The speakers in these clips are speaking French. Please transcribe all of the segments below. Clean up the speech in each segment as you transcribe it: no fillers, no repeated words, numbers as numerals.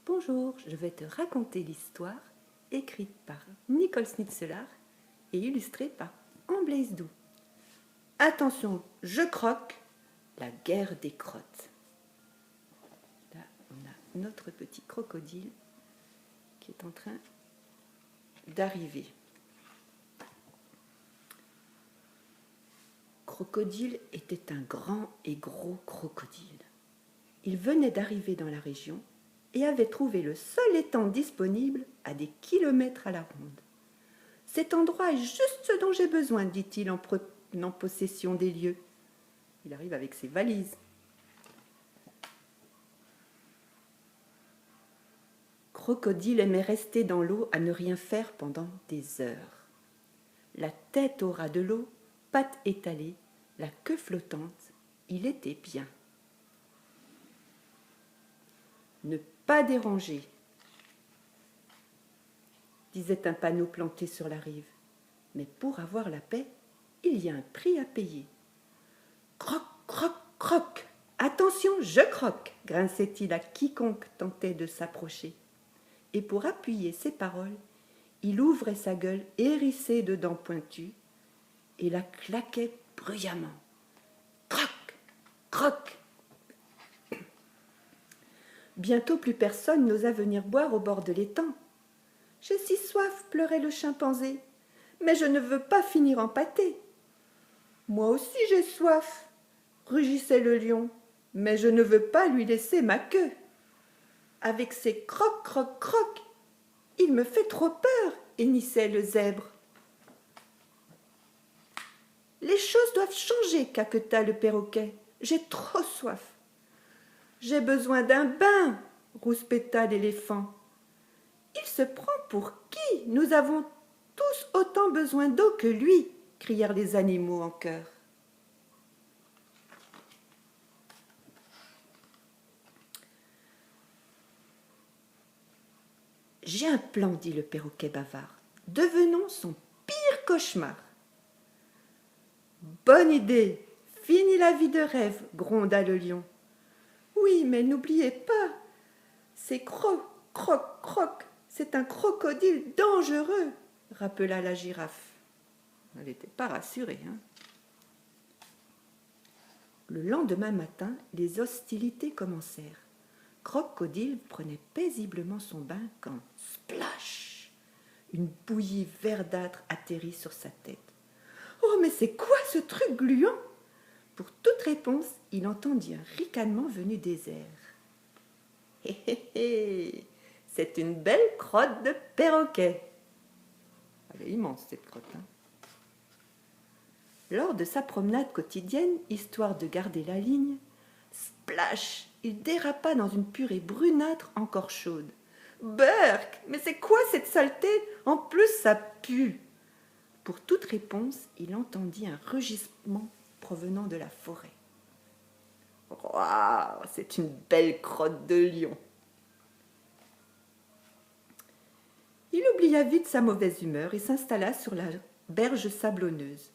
Bonjour, je vais te raconter l'histoire écrite par Nicole Snitzeler et illustrée par Amblaise Doux. Attention, je croque, la guerre des crottes. Là, on a notre petit crocodile qui est en train d'arriver. Crocodile était un grand et gros crocodile. Il venait d'arriver dans la région et avait trouvé le seul étang disponible à des kilomètres à la ronde. « Cet endroit est juste ce dont j'ai besoin, dit-il en prenant possession des lieux. Il arrive avec ses valises. Crocodile aimait rester dans l'eau à ne rien faire pendant des heures. La tête au ras de l'eau, pattes étalées, la queue flottante, il était bien. Ne pas déranger, disait un panneau planté sur la rive. Mais pour avoir la paix, il y a un prix à payer. Croc, croc, croc. Attention, je croque, grinçait-il à quiconque tentait de s'approcher. Et pour appuyer ses paroles, il ouvrait sa gueule hérissée de dents pointues et la claquait bruyamment. Croc, croc. Bientôt plus personne n'osa venir boire au bord de l'étang. « J'ai si soif, pleurait le chimpanzé, mais je ne veux pas finir en pâté. »« Moi aussi j'ai soif, rugissait le lion, mais je ne veux pas lui laisser ma queue. Avec ses croc, croc, croc, il me fait trop peur, hennissait le zèbre. Les choses doivent changer, caqueta le perroquet. J'ai trop soif. J'ai besoin d'un bain, rouspéta l'éléphant. Il se prend pour qui? Nous avons tous autant besoin d'eau que lui, crièrent les animaux en chœur. J'ai un plan, dit le perroquet bavard. Devenons son pire cauchemar. Bonne idée, fini la vie de rêve, gronda le lion. Oui, mais n'oubliez pas, c'est croc, croc, croc, c'est un crocodile dangereux, rappela la girafe. Elle n'était pas rassurée, hein. Le lendemain matin, les hostilités commencèrent. Crocodile prenait paisiblement son bain quand, splash, une bouillie verdâtre atterrit sur sa tête. « Oh, mais c'est quoi ce truc gluant ?» Pour toute réponse, il entendit un ricanement venu des airs. « Hé hé hé, c'est une belle crotte de perroquet. » Elle est immense cette crotte, hein. Lors de sa promenade quotidienne, histoire de garder la ligne, splash, il dérapa dans une purée brunâtre encore chaude. « Berk, mais c'est quoi cette saleté? En plus, ça pue !» Pour toute réponse, il entendit un rugissement provenant de la forêt. « Waouh, c'est une belle crotte de lion !» Il oublia vite sa mauvaise humeur et s'installa sur la berge sablonneuse.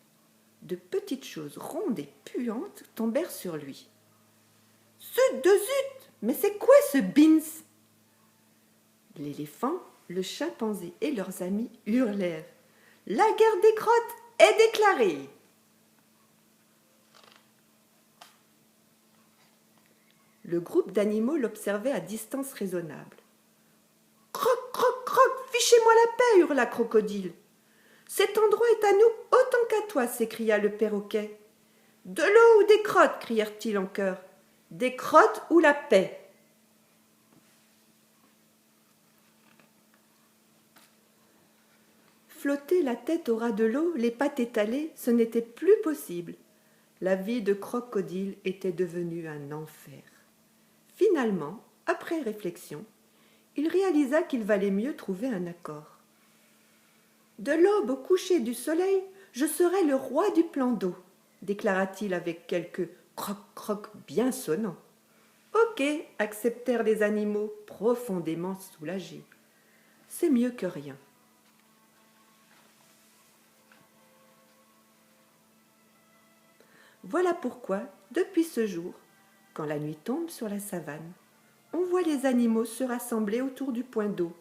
De petites choses rondes et puantes tombèrent sur lui. « Zut de zut! Mais c'est quoi ce bins ?» L'éléphant, le chimpanzé et leurs amis hurlèrent. « La guerre des crottes est déclarée !» Le groupe d'animaux l'observait à distance raisonnable. « Croc, croc, croc, fichez-moi la paix !» hurla Crocodile. « Cet endroit est à nous autant qu'à toi !» s'écria le perroquet. « De l'eau ou des crottes ?» crièrent-ils en chœur. « Des crottes ou la paix !» Flotter la tête au ras de l'eau, les pattes étalées, ce n'était plus possible. La vie de Crocodile était devenue un enfer. Finalement, après réflexion, il réalisa qu'il valait mieux trouver un accord. « De l'aube au coucher du soleil, je serai le roi du plan d'eau, » déclara-t-il avec quelques croc-croc bien sonnants. « Ok, » acceptèrent les animaux, profondément soulagés. « C'est mieux que rien. » Voilà pourquoi, depuis ce jour, quand la nuit tombe sur la savane, on voit les animaux se rassembler autour du point d'eau,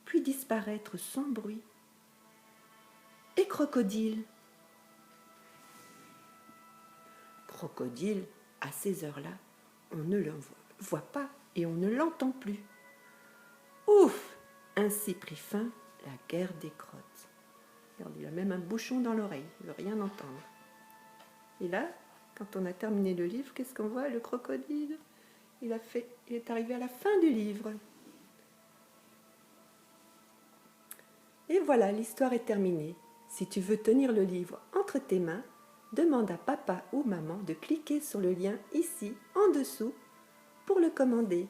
puis disparaître sans bruit. Et Crocodile? Crocodile, à ces heures-là, on ne le voit pas et on ne l'entend plus. Ouf! Ainsi prit fin la guerre des crottes. Regarde, il a même un bouchon dans l'oreille, il ne veut rien entendre. Et là, quand on a terminé le livre, qu'est-ce qu'on voit? Le crocodile, il est arrivé à la fin du livre. Et voilà, l'histoire est terminée. Si tu veux tenir le livre entre tes mains, demande à papa ou maman de cliquer sur le lien ici, en dessous, pour le commander.